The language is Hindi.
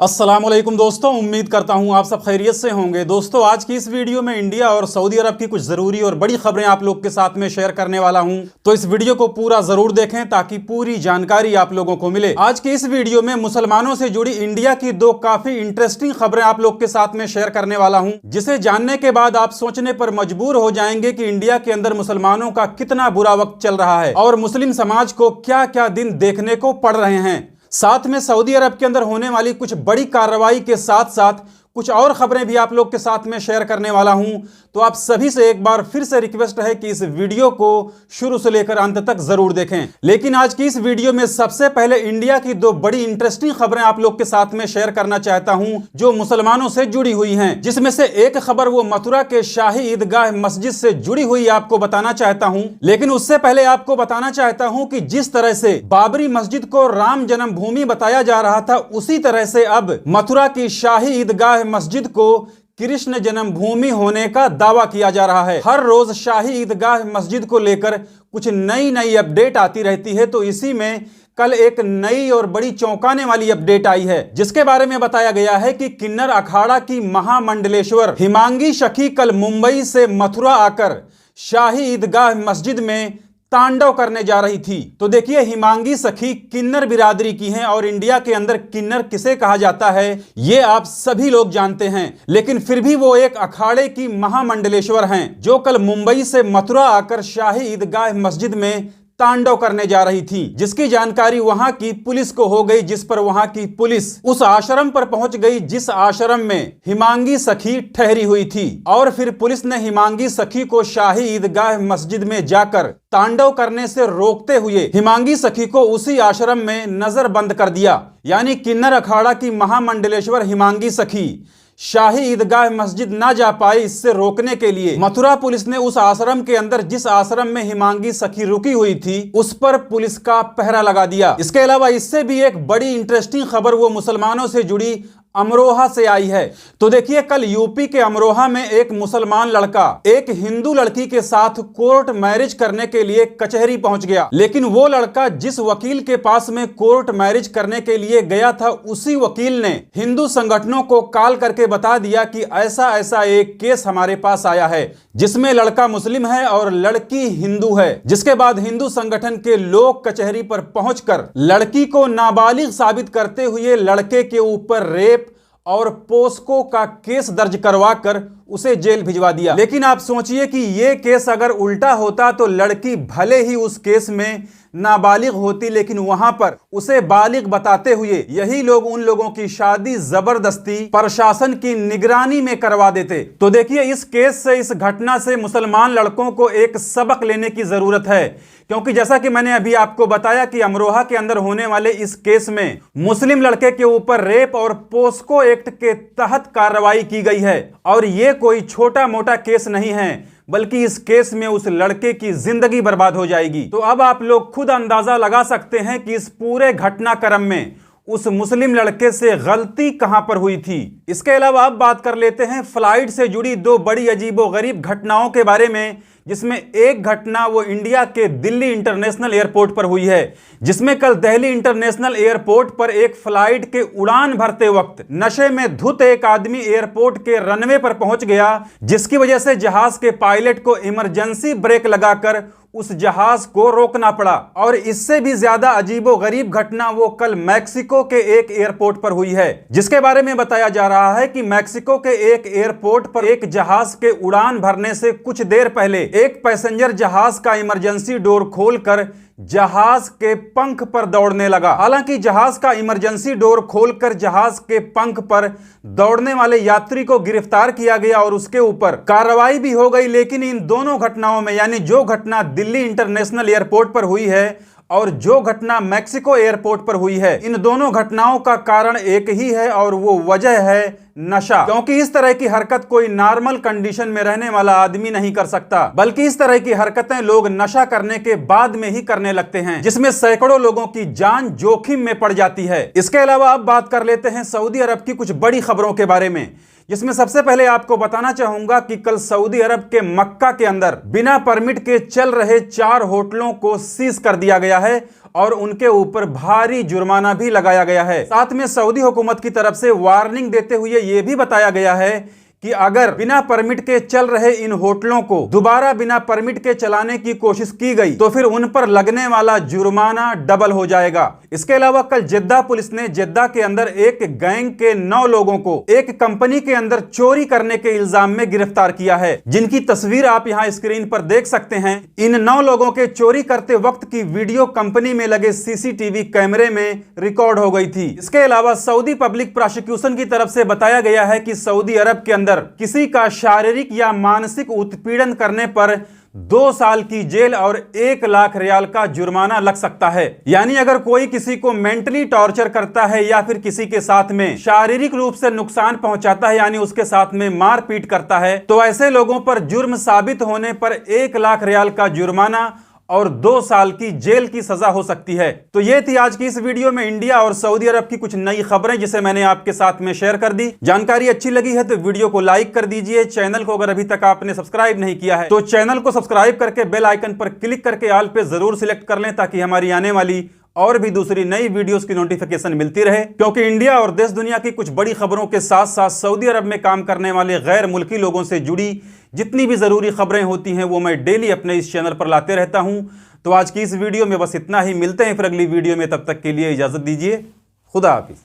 अस्सलामुअलैकुम दोस्तों, उम्मीद करता हूं आप सब खैरियत से होंगे। दोस्तों, आज की इस वीडियो में इंडिया और सऊदी अरब की कुछ ज़रूरी और बड़ी खबरें आप लोग के साथ में शेयर करने वाला हूं, तो इस वीडियो को पूरा ज़रूर देखें ताकि पूरी जानकारी आप लोगों को मिले। आज की इस वीडियो में मुसलमानों से जुड़ी इंडिया की दो काफ़ी इंटरेस्टिंग खबरें आप लोग के साथ में शेयर करने वाला हूँ, जिसे जानने के बाद आप सोचने पर मजबूर हो जाएंगे कि इंडिया के अंदर मुसलमानों का कितना बुरा वक्त चल रहा है और मुस्लिम समाज को क्या क्या दिन देखने को पड़ रहे हैं। साथ में सऊदी अरब के अंदर होने वाली कुछ बड़ी कार्रवाई के साथ साथ कुछ और खबरें भी आप लोग के साथ में शेयर करने वाला हूं। तो आप सभी से एक बार फिर से रिक्वेस्ट है कि इस वीडियो को शुरू से लेकर अंत तक जरूर देखें। लेकिन आज की इस वीडियो में सबसे पहले इंडिया की दो बड़ी इंटरेस्टिंग खबरें आप लोग के साथ में शेयर करना चाहता हूं, जो मुसलमानों से जुड़ी हुई हैं, जिसमें से एक खबर वो मथुरा के शाही ईदगाह मस्जिद से जुड़ी हुई आपको बताना चाहता हूं। लेकिन उससे पहले आपको बताना चाहता हूं कि जिस तरह से बाबरी मस्जिद को राम जन्मभूमि बताया जा रहा था, उसी तरह से अब मथुरा की शाही ईदगाह मस्जिद को कृष्ण जन्मभूमि होने का दावा किया जा रहा है। हर रोज शाही ईदगाह मस्जिद को लेकर कुछ नई नई अपडेट आती रहती है, तो इसी में कल एक नई और बड़ी चौंकाने वाली अपडेट आई है, जिसके बारे में बताया गया है कि किन्नर अखाड़ा की महामंडलेश्वर हिमांगी सखी कल मुंबई से मथुरा आकर शाही ईदगाह मस्जिद में तांडव करने जा रही थी। तो देखिए, हिमांगी सखी किन्नर बिरादरी की हैं और इंडिया के अंदर किन्नर किसे कहा जाता है ये आप सभी लोग जानते हैं, लेकिन फिर भी वो एक अखाड़े की महामंडलेश्वर हैं, जो कल मुंबई से मथुरा आकर शाही ईदगाह मस्जिद में तांडव करने जा रही थी, जिसकी जानकारी वहां की पुलिस को हो गई, जिस पर वहां की पुलिस उस आश्रम पर पहुंच गई जिस आश्रम में हिमांगी सखी ठहरी हुई थी। और फिर पुलिस ने हिमांगी सखी को शाही ईदगाह मस्जिद में जाकर तांडव करने से रोकते हुए हिमांगी सखी को उसी आश्रम में नजरबंद कर दिया। यानी किन्नर अखाड़ा की महामंडलेश्वर हिमांगी सखी शाही ईदगाह मस्जिद ना जा पाई, इससे रोकने के लिए मथुरा पुलिस ने उस आश्रम के अंदर जिस आश्रम में हिमांगी सखी रुकी हुई थी उस पर पुलिस का पहरा लगा दिया। इसके अलावा इससे भी एक बड़ी इंटरेस्टिंग खबर वो मुसलमानों से जुड़ी अमरोहा से आई है। तो देखिए, कल यूपी के अमरोहा में एक मुसलमान लड़का एक हिंदू लड़की के साथ कोर्ट मैरिज करने के लिए कचहरी पहुंच गया, लेकिन वो लड़का जिस वकील के पास में कोर्ट मैरिज करने के लिए गया था, उसी वकील ने हिंदू संगठनों को कॉल करके बता दिया कि ऐसा ऐसा एक केस हमारे पास आया है जिसमें लड़का मुस्लिम है और लड़की हिंदू है। जिसके बाद हिंदू संगठन के लोग कचहरी पर पहुंचकर लड़की को नाबालिग साबित करते हुए लड़के के ऊपर रेप और पोस्को का केस दर्ज करवाकर उसे जेल भिजवा दिया। लेकिन आप सोचिए कि यह केस अगर उल्टा होता तो लड़की भले ही उस केस में नाबालिग होती, लेकिन वहां पर उसे बालिग बताते हुए यही लोग उन लोगों की शादी जबरदस्ती प्रशासन की निगरानी में करवा देते। तो देखिए, इस केस से, इस घटना से मुसलमान लड़कों को एक सबक लेने की जरूरत है, क्योंकि जैसा कि मैंने अभी आपको बताया कि अमरोहा के अंदर होने वाले इस केस में मुस्लिम लड़के के ऊपर रेप और पोस्को एक्ट के तहत कार्रवाई की गई है। और यह कोई छोटा मोटा केस नहीं है, बल्कि इस केस में उस लड़के की जिंदगी बर्बाद हो जाएगी। तो अब आप लोग खुद अंदाजा लगा सकते हैं कि इस पूरे घटनाक्रम में उस मुस्लिम लड़के से गलती कहां पर हुई थी। इसके अलावा अब बात कर लेते हैं फ्लाइट से जुड़ी दो बड़ी अजीबोगरीब घटनाओं के बारे में, जिसमें एक घटना वो इंडिया के दिल्ली इंटरनेशनल एयरपोर्ट पर हुई है, जिसमें कल दिल्ली इंटरनेशनल एयरपोर्ट पर एक फ्लाइट के उड़ान भरते वक्त नशे में धुत एक आदमी एयरपोर्ट के रनवे पर पहुंच गया, जिसकी वजह से जहाज के पायलट को इमरजेंसी ब्रेक लगाकर उस जहाज को रोकना पड़ा। और इससे भी ज्यादा अजीबोगरीब घटना वो कल मैक्सिको के एक एयरपोर्ट पर हुई है, जिसके बारे में बताया जा रहा है कि मैक्सिको के एक एयरपोर्ट पर एक जहाज के उड़ान भरने से कुछ देर पहले एक पैसेंजर जहाज का इमरजेंसी डोर खोलकर जहाज के पंख पर दौड़ने लगा। हालांकि जहाज का इमरजेंसी डोर खोलकर जहाज के पंख पर दौड़ने वाले यात्री को गिरफ्तार किया गया और उसके ऊपर कार्रवाई भी हो गई। लेकिन इन दोनों घटनाओं में, यानी जो घटना दिल्ली इंटरनेशनल एयरपोर्ट पर हुई है और जो घटना मैक्सिको एयरपोर्ट पर हुई है, इन दोनों घटनाओं का कारण एक ही है और वो वजह है नशा। क्योंकि इस तरह की हरकत कोई नॉर्मल कंडीशन में रहने वाला आदमी नहीं कर सकता, बल्कि इस तरह की हरकतें लोग नशा करने के बाद में ही करने लगते हैं, जिसमें सैकड़ों लोगों की जान जोखिम में पड़ जाती है। इसके अलावा अब बात कर लेते हैं सऊदी अरब की कुछ बड़ी खबरों के बारे में, जिसमें सबसे पहले आपको बताना चाहूंगा कि कल सऊदी अरब के मक्का के अंदर बिना परमिट के चल रहे 4 होटलों को सीज कर दिया गया है और उनके ऊपर भारी जुर्माना भी लगाया गया है। साथ में सऊदी हुकूमत की तरफ से वार्निंग देते हुए यह भी बताया गया है कि अगर बिना परमिट के चल रहे इन होटलों को दोबारा बिना परमिट के चलाने की कोशिश की गई तो फिर उन पर लगने वाला जुर्माना डबल हो जाएगा। इसके अलावा कल जेद्दा पुलिस ने जेद्दा के अंदर एक गैंग के 9 लोगों को एक कंपनी के अंदर चोरी करने के इल्जाम में गिरफ्तार किया है, जिनकी तस्वीर आप यहां स्क्रीन पर देख सकते हैं। इन 9 लोगों के चोरी करते वक्त की वीडियो कंपनी में लगे सीसीटीवी कैमरे में रिकॉर्ड हो गई थी। इसके अलावा सऊदी पब्लिक प्रोसिक्यूशन की तरफ से बताया गया है कि सऊदी अरब के किसी का शारीरिक या मानसिक उत्पीड़न करने पर 2 साल की जेल और 1 लाख रियाल का जुर्माना लग सकता है। यानी अगर कोई किसी को मेंटली टॉर्चर करता है या फिर किसी के साथ में शारीरिक रूप से नुकसान पहुंचाता है, यानी उसके साथ में मारपीट करता है, तो ऐसे लोगों पर जुर्म साबित होने पर 1 लाख रियाल का जुर्माना और 2 साल की जेल की सजा हो सकती है। तो ये थी आज की इस वीडियो में इंडिया और सऊदी अरब की कुछ नई खबरें, जिसे मैंने आपके साथ में शेयर कर दी। जानकारी अच्छी लगी है तो वीडियो को लाइक कर dीजिए। चैनल को अगर अभी तक आपने सब्सक्राइब नहीं किया है तो चैनल को सब्सक्राइब करके बेल आइकन पर क्लिक करके ऑल पे जरूर सिलेक्ट कर लें, ताकि हमारी आने वाली और भी दूसरी नई वीडियोस की नोटिफिकेशन मिलती रहे। क्योंकि इंडिया और देश दुनिया की कुछ बड़ी खबरों के साथ साथ सऊदी अरब में काम करने वाले गैर मुल्की लोगों से जुड़ी जितनी भी जरूरी खबरें होती हैं वो मैं डेली अपने इस चैनल पर लाते रहता हूं। तो आज की इस वीडियो में बस इतना ही। मिलते हैं फिर अगली वीडियो में, तब तक के लिए इजाजत दीजिए। खुदा हाफिज।